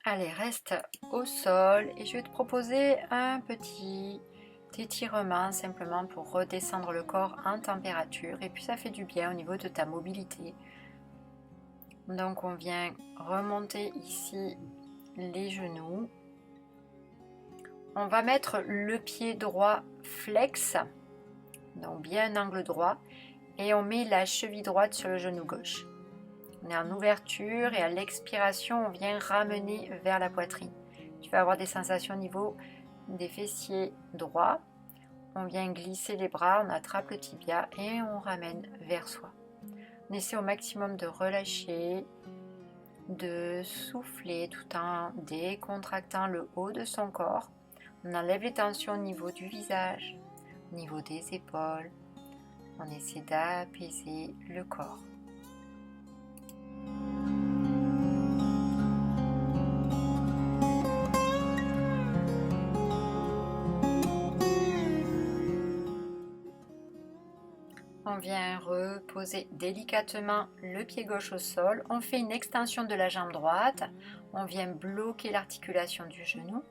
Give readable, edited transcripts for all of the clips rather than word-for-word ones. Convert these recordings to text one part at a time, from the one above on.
Allez, reste au sol et je vais te proposer un petit étirement simplement pour redescendre le corps en température et puis ça fait du bien au niveau de ta mobilité. Donc on vient remonter ici les genoux. On va mettre le pied droit flex, donc bien un angle droit, et on met la cheville droite sur le genou gauche. On est en ouverture et à l'expiration, on vient ramener vers la poitrine. Tu vas avoir des sensations au niveau des fessiers droits. On vient glisser les bras, on attrape le tibia et on ramène vers soi. On essaie au maximum de relâcher, de souffler tout en décontractant le haut de son corps. On enlève les tensions au niveau du visage, au niveau des épaules. On essaie d'apaiser le corps. On vient reposer délicatement le pied gauche au sol. On fait une extension de la jambe droite. On vient bloquer l'articulation du genou.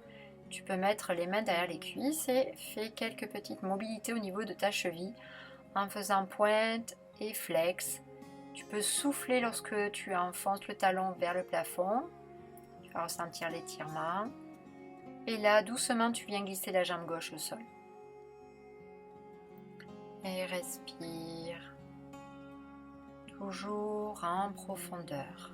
Tu peux mettre les mains derrière les cuisses et fais quelques petites mobilités au niveau de ta cheville en faisant pointe et flex. Tu peux souffler lorsque tu enfonces le talon vers le plafond. Tu vas ressentir l'étirement. Et là, doucement, tu viens glisser la jambe gauche au sol. Et respire, toujours en profondeur.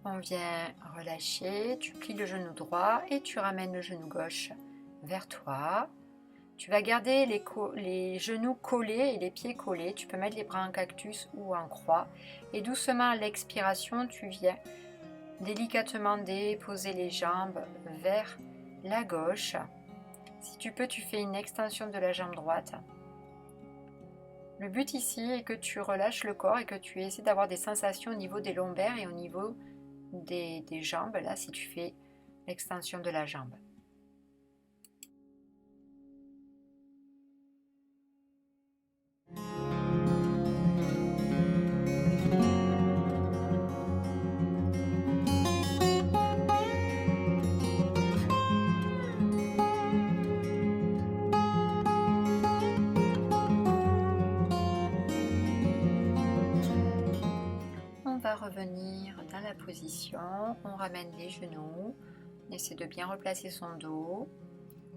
On vient relâcher, tu plies le genou droit et tu ramènes le genou gauche vers toi. Tu vas garder les genoux collés et les pieds collés. Tu peux mettre les bras en cactus ou en croix. Et doucement à l'expiration, tu viens délicatement déposer les jambes vers la gauche. Si tu peux, tu fais une extension de la jambe droite. Le but ici est que tu relâches le corps et que tu essaies d'avoir des sensations au niveau des lombaires et au niveau des jambes, là, si tu fais l'extension de la jambe. On va revenir dans la position, on ramène les genoux, on essaie de bien replacer son dos.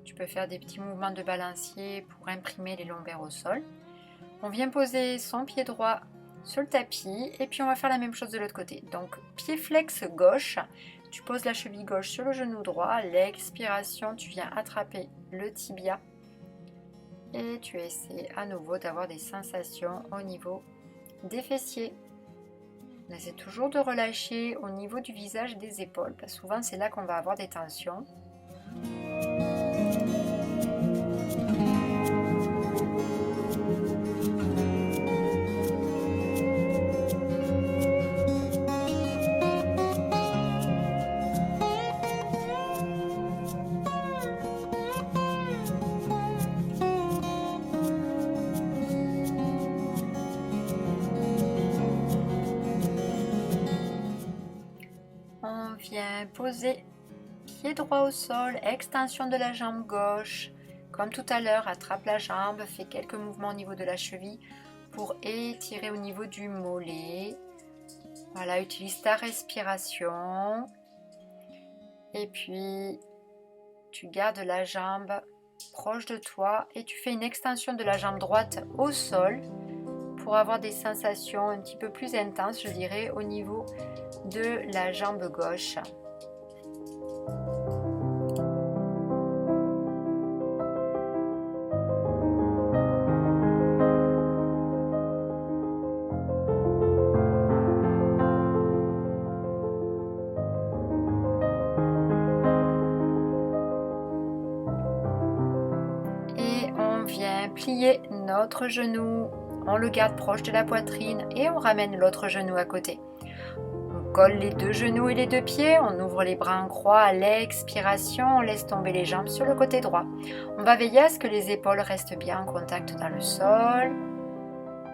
Tu peux faire des petits mouvements de balancier pour imprimer les lombaires au sol. On vient poser son pied droit sur le tapis et puis on va faire la même chose de l'autre côté. Donc pied flex gauche, tu poses la cheville gauche sur le genou droit. À l'expiration, tu viens attraper le tibia et tu essaies à nouveau d'avoir des sensations au niveau des fessiers. On essaie toujours de relâcher au niveau du visage et des épaules, parce que souvent c'est là qu'on va avoir des tensions. On vient poser pied droit au sol, extension de la jambe gauche. Comme tout à l'heure, attrape la jambe, fais quelques mouvements au niveau de la cheville pour étirer au niveau du mollet. Voilà, utilise ta respiration. Et puis, tu gardes la jambe proche de toi et tu fais une extension de la jambe droite au sol pour avoir des sensations un petit peu plus intenses, je dirais, au niveau de la jambe gauche. Et on vient plier notre genou. On le garde proche de la poitrine et on ramène l'autre genou à côté. On colle les deux genoux et les deux pieds, on ouvre les bras en croix à l'expiration, on laisse tomber les jambes sur le côté droit. On va veiller à ce que les épaules restent bien en contact dans le sol.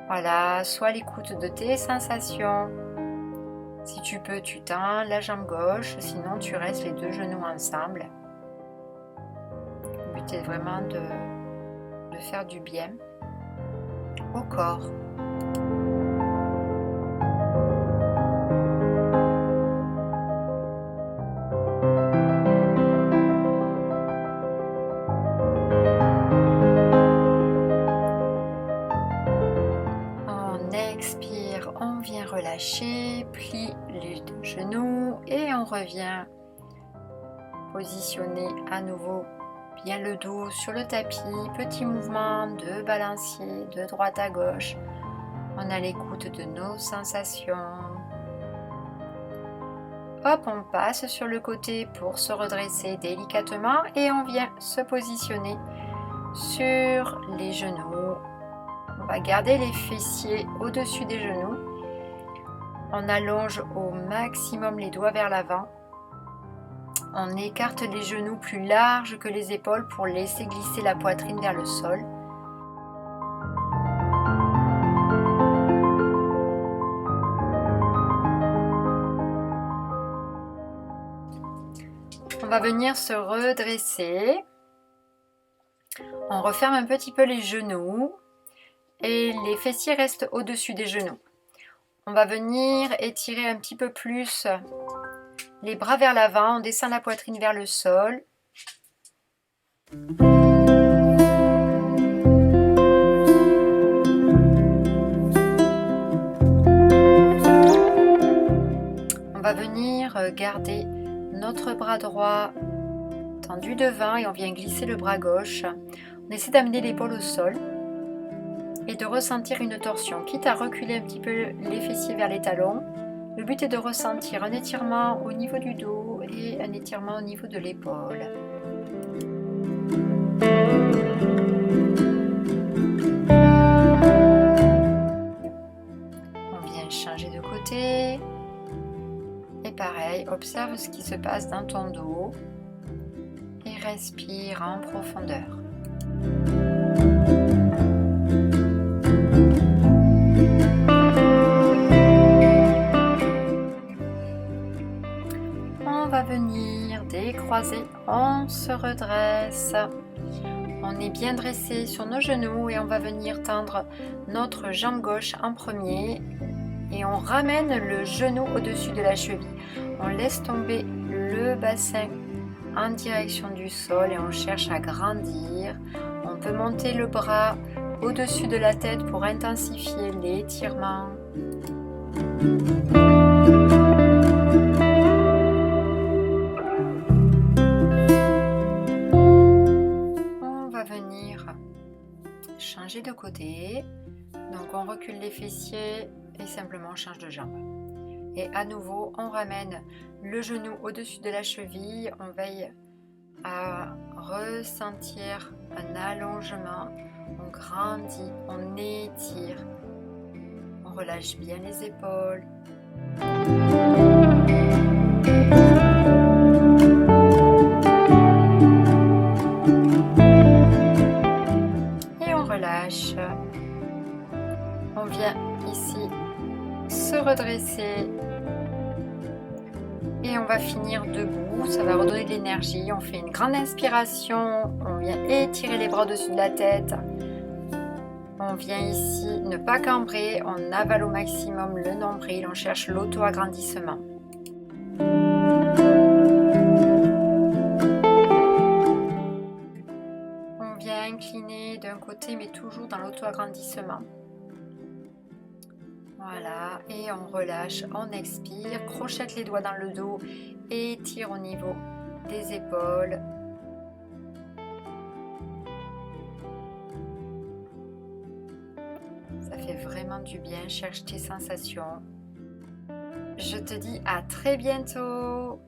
Voilà, sois à l'écoute de tes sensations. Si tu peux, tu tends la jambe gauche, sinon tu restes les deux genoux ensemble. Le but est vraiment de faire du bien au corps. On expire, on vient relâcher, plie les deux genoux et on revient positionner à nouveau bien le dos sur le tapis, petit mouvement de balancier de droite à gauche. On a l'écoute de nos sensations. Hop, on passe sur le côté pour se redresser délicatement et on vient se positionner sur les genoux. On va garder les fessiers au-dessus des genoux. On allonge au maximum les doigts vers l'avant. On écarte les genoux plus larges que les épaules pour laisser glisser la poitrine vers le sol. On va venir se redresser. On referme un petit peu les genoux et les fessiers restent au-dessus des genoux. On va venir étirer un petit peu plus les bras vers l'avant, on descend la poitrine vers le sol. On va venir garder notre bras droit tendu devant et on vient glisser le bras gauche. On essaie d'amener l'épaule au sol et de ressentir une torsion, quitte à reculer un petit peu les fessiers vers les talons. Le but est de ressentir un étirement au niveau du dos et un étirement au niveau de l'épaule. On vient changer de côté. Et pareil, observe ce qui se passe dans ton dos et respire en profondeur. On va venir décroiser, on se redresse. On est bien dressé sur nos genoux et on va venir tendre notre jambe gauche en premier et on ramène le genou au-dessus de la cheville. On laisse tomber le bassin en direction du sol et on cherche à grandir. On peut monter le bras au-dessus de la tête pour intensifier l'étirement. On va venir changer de côté. Donc on recule les fessiers et simplement on change de jambe. Et à nouveau, on ramène le genou au-dessus de la cheville. On veille à ressentir un allongement. On grandit, on étire. On relâche bien les épaules. Et on relâche. On vient ici se redresser. Et on va finir debout, ça va redonner de l'énergie. On fait une grande inspiration, on vient étirer les bras au-dessus de la tête. On vient ici ne pas cambrer, on avale au maximum le nombril, on cherche l'auto-agrandissement. On vient incliner d'un côté mais toujours dans l'auto-agrandissement. Voilà, et on relâche, on expire, crochette les doigts dans le dos et étire au niveau des épaules. Ça fait vraiment du bien, cherche tes sensations. Je te dis à très bientôt.